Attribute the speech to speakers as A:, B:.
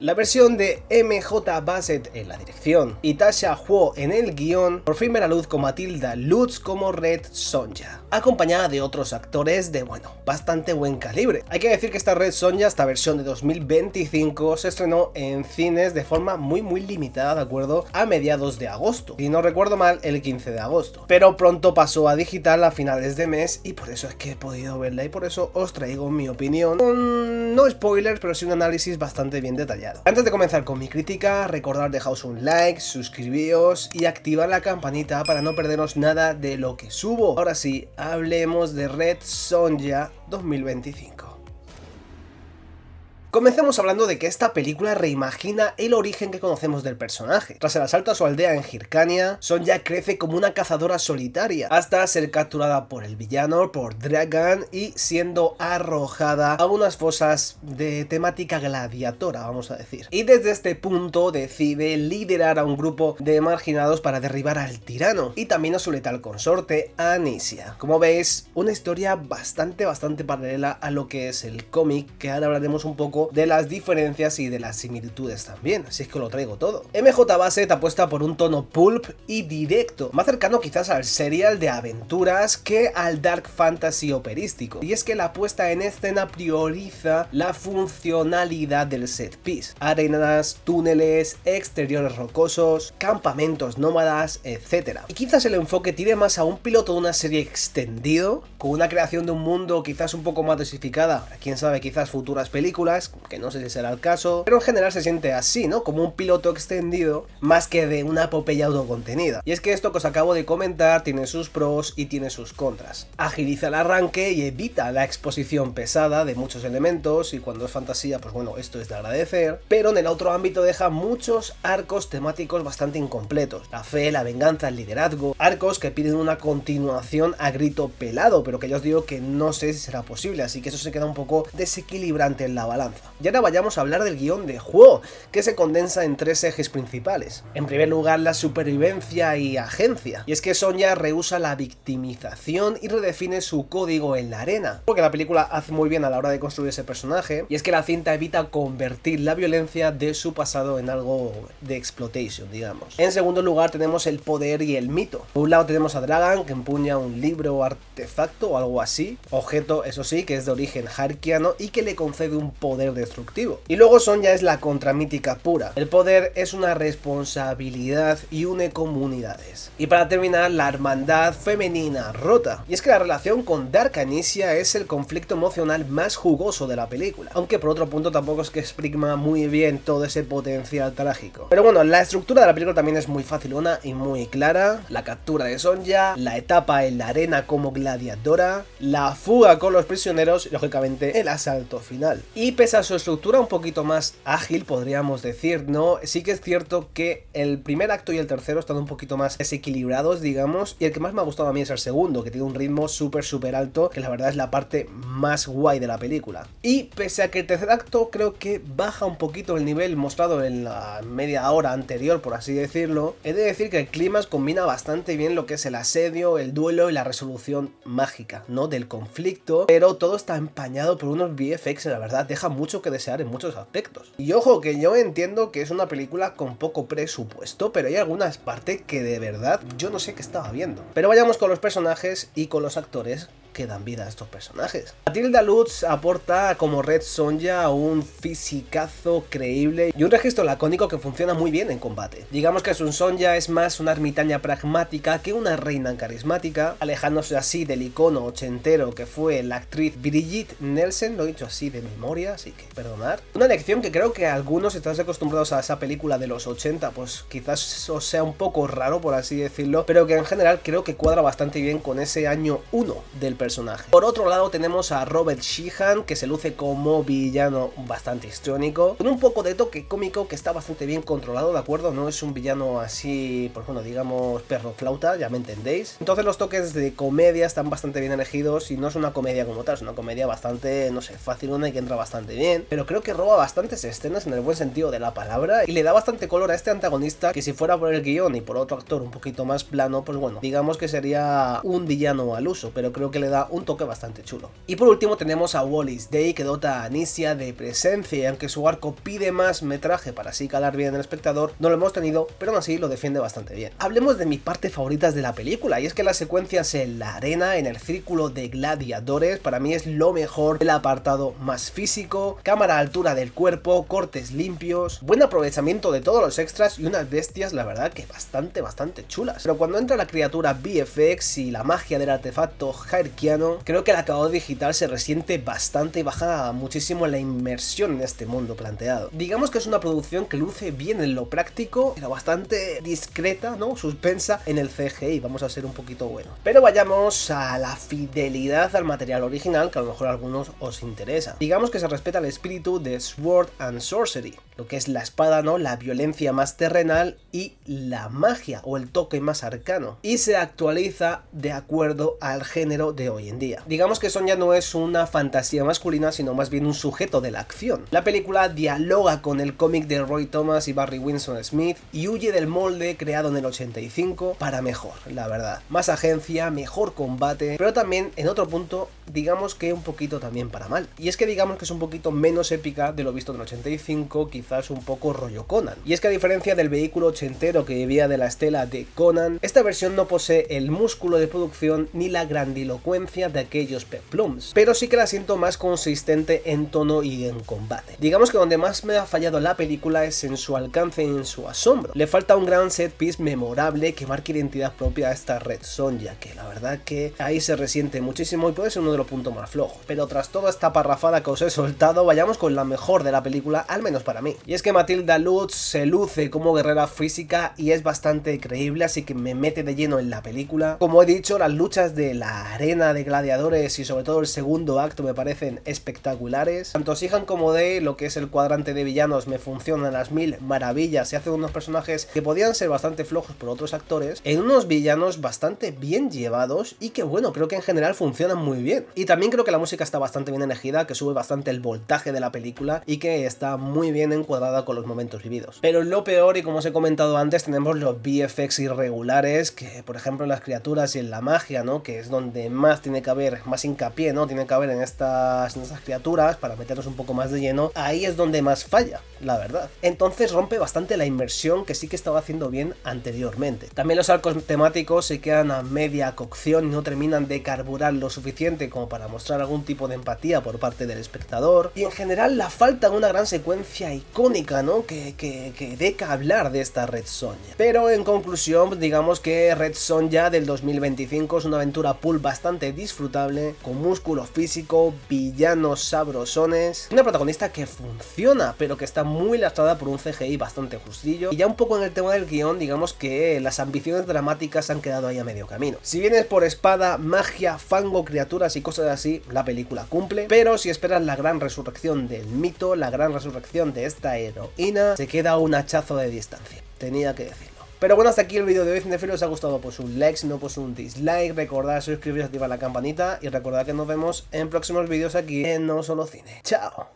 A: La versión de MJ Bassett en la dirección y Tasha Huo en el guión por fin ve la luz con Matilda Lutz como Red Sonja, acompañada de otros actores de, bastante buen calibre. Hay que decir que esta Red Sonja, esta versión de 2025, se estrenó en cines de forma muy limitada, de acuerdo, a mediados de agosto. Si no recuerdo mal, el 15 de agosto. Pero pronto pasó a digital a finales de mes y por eso es que he podido verla y por eso os traigo mi opinión, con no spoilers, pero sí un análisis bastante bien detallado. Antes de comenzar con mi crítica, recordad dejaos un like, suscribíos y activar la campanita para no perderos nada de lo que subo. Ahora sí, hablemos de Red Sonja 2025. Comencemos hablando de que esta película reimagina el origen que conocemos del personaje. Tras el asalto a su aldea en Hircania, Sonja crece como una cazadora solitaria, hasta ser capturada por el villano, por Dragan, y siendo arrojada a unas fosas de temática gladiatora, vamos a decir. Y desde este punto decide liderar a un grupo de marginados para derribar al tirano, y también a su letal consorte, Anicia. Como veis, una historia bastante paralela a lo que es el cómic, que ahora hablaremos un poco de las diferencias y de las similitudes también, así es que lo traigo todo. MJ Bassett apuesta por un tono pulp y directo, más cercano quizás al serial de aventuras que al dark fantasy operístico, y es que la puesta en escena prioriza la funcionalidad del set piece: arenas, túneles, exteriores rocosos, campamentos nómadas, etc. Y quizás el enfoque tire más a un piloto de una serie extendido, con una creación de un mundo quizás un poco más dosificada, quién sabe, quizás futuras películas, que no sé si será el caso, pero en general se siente así, ¿no? Como un piloto extendido más que de una epopeya autocontenida. Y es que esto que os acabo de comentar tiene sus pros y tiene sus contras. Agiliza el arranque y evita la exposición pesada de muchos elementos, y cuando es fantasía, pues bueno, esto es de agradecer, pero en el otro ámbito deja muchos arcos temáticos bastante incompletos: la fe, la venganza, el liderazgo, arcos que piden una continuación a grito pelado, pero que ya os digo que no sé si será posible, así que eso se queda un poco desequilibrante en la balanza. Y ahora vayamos a hablar del guión de Huo, que se condensa en tres ejes principales. En primer lugar, la supervivencia y agencia, y es que Sonja rehúsa la victimización y redefine su código en la arena, porque la película hace muy bien a la hora de construir ese personaje, y es que la cinta evita convertir la violencia de su pasado en algo de exploitation, digamos. En segundo lugar, tenemos el poder y el mito. Por un lado tenemos a Dragan, que empuña un libro o artefacto o algo así, objeto eso sí, que es de origen harkiano y que le concede un poder destructivo. Y luego Sonja es la contramítica pura. El poder es una responsabilidad y une comunidades. Y para terminar, la hermandad femenina rota. Y es que la relación con Dark Anicia es el conflicto emocional más jugoso de la película, aunque por otro punto tampoco es que exprima muy bien todo ese potencial trágico. Pero bueno, la estructura de la película también es muy facilona y muy clara: la captura de Sonja, la etapa en la arena como gladiadora, la fuga con los prisioneros y lógicamente el asalto final. Y pese a su estructura un poquito más ágil, podríamos decir, ¿no? Sí que es cierto que el primer acto y el tercero están un poquito más desequilibrados, digamos, y el que más me ha gustado a mí es el segundo, que tiene un ritmo súper alto, que la verdad es la parte más guay de la película. Y pese a que el tercer acto creo que baja un poquito el nivel mostrado en la media hora anterior, por así decirlo, he de decir que el clímax combina bastante bien lo que es el asedio, el duelo y la resolución mágica, ¿no?, del conflicto, pero todo está empañado por unos VFX, la verdad, deja mucho que desear en muchos aspectos. Y ojo, que yo entiendo que es una película con poco presupuesto, pero hay algunas partes que de verdad yo no sé qué estaba viendo. Pero vayamos con los personajes y con los actores que dan vida a estos personajes. Matilda Lutz aporta como Red Sonja un fisicazo creíble y un registro lacónico que funciona muy bien en combate. Digamos que su Sonja es más una ermitaña pragmática que una reina carismática, alejándose así del icono ochentero que fue la actriz Brigitte Nielsen, lo he dicho así de memoria, así que perdonad. Una lección que creo que algunos estáis acostumbrados a esa película de los 80, pues quizás os sea un poco raro, por así decirlo, pero que en general creo que cuadra bastante bien con ese año 1 del personaje. Por otro lado tenemos a Robert Sheehan, que se luce como villano bastante histriónico, con un poco de toque cómico que está bastante bien controlado, ¿de acuerdo? No es un villano así, pues bueno, digamos perro flauta, ya me entendéis. Entonces los toques de comedia están bastante bien elegidos y no es una comedia como tal, es una comedia bastante, no sé, facilona y que entra bastante bien, pero creo que roba bastantes escenas en el buen sentido de la palabra y le da bastante color a este antagonista que, si fuera por el guión y por otro actor un poquito más plano, pues bueno, digamos que sería un villano al uso, pero creo que le le da un toque bastante chulo. Y por último tenemos a Wallis Day, que dota a Anicia de presencia, y aunque su arco pide más metraje para así calar bien en el espectador, no lo hemos tenido, pero aún así lo defiende bastante bien. Hablemos de mis partes favoritas de la película, y es que las secuencias en la arena, en el círculo de gladiadores, para mí es lo mejor del apartado más físico, cámara a altura del cuerpo, cortes limpios, buen aprovechamiento de todos los extras y unas bestias, la verdad que bastante chulas. Pero cuando entra la criatura VFX y la magia del artefacto Hairkiano, creo que el acabado digital se resiente bastante y baja muchísimo la inmersión en este mundo planteado. Digamos que es una producción que luce bien en lo práctico, pero bastante discreta, ¿no? Suspensa en el CGI, vamos a ser un poquito buenos. Pero vayamos a la fidelidad al material original, que a lo mejor a algunos os interesa. Digamos que se respeta el espíritu de Sword and Sorcery, lo que es la espada, ¿no? La violencia más terrenal y la magia o el toque más arcano, y se actualiza de acuerdo al género de hoy en día. Digamos que Sonja no es una fantasía masculina, sino más bien un sujeto de la acción. La película dialoga con el cómic de Roy Thomas y Barry Windsor Smith y huye del molde creado en el 85 para mejor, la verdad. Más agencia, mejor combate, pero también en otro punto, digamos que un poquito también para mal. Y es que digamos que es un poquito menos épica de lo visto en el 85, quizás un poco rollo Conan. Y es que a diferencia del vehículo ochentero que vivía de la estela de Conan, esta versión no posee el músculo de producción ni la grandilocuencia de aquellos peplums, pero sí que la siento más consistente en tono y en combate. Digamos que donde más me ha fallado la película es en su alcance y en su asombro. Le falta un gran set piece memorable que marque identidad propia a esta Red Sonja, que la verdad que ahí se resiente muchísimo y puede ser uno de los puntos más flojos. Pero tras toda esta parrafada que os he soltado, vayamos con la mejor de la película, al menos para mí. Y es que Matilda Lutz se luce como guerrera física y es bastante creíble, así que me mete de lleno en la película. Como he dicho, las luchas de la arena de gladiadores y sobre todo el segundo acto me parecen espectaculares. Tanto Sihan como de lo que es el cuadrante de villanos me funcionan a las mil maravillas. Se hacen unos personajes que podían ser bastante flojos por otros actores, en unos villanos bastante bien llevados y que bueno, creo que en general funcionan muy bien. Y también creo que la música está bastante bien elegida, que sube bastante el voltaje de la película y que está muy bien encuadrada con los momentos vividos. Pero lo peor, y como os he comentado antes, tenemos los VFX irregulares, que por ejemplo en las criaturas y en la magia, ¿no? Que es donde más tiene que haber, más hincapié, ¿no? Tiene que haber en estas criaturas para meternos un poco más de lleno. Ahí es donde más falla, la verdad. Entonces rompe bastante la inmersión que sí que estaba haciendo bien anteriormente. También los arcos temáticos se quedan a media cocción y no terminan de carburar lo suficiente como para mostrar algún tipo de empatía por parte del espectador. Y en general la falta de una gran secuencia icónica, ¿no? Que dé que hablar de esta Red Sonja. Pero en conclusión, digamos que Red Sonja del 2025 es una aventura pulp bastante disfrutable, con músculo físico, villanos sabrosones, una protagonista que funciona, pero que está muy lastrada por un CGI bastante justillo. Y ya un poco en el tema del guión, digamos que las ambiciones dramáticas han quedado ahí a medio camino. Si vienes por espada, magia, fango, criaturas y cosas así, la película cumple, pero si esperas la gran resurrección del mito, la gran resurrección de esta heroína, se queda un hachazo de distancia. Tenía que decirlo. Pero bueno, hasta aquí el vídeo de hoy. Cinéfilos, os ha gustado, pues un like, si no, pues un dislike. Recordad suscribiros, activar la campanita y recordad que nos vemos en próximos vídeos aquí en No Solo Cine. ¡Chao!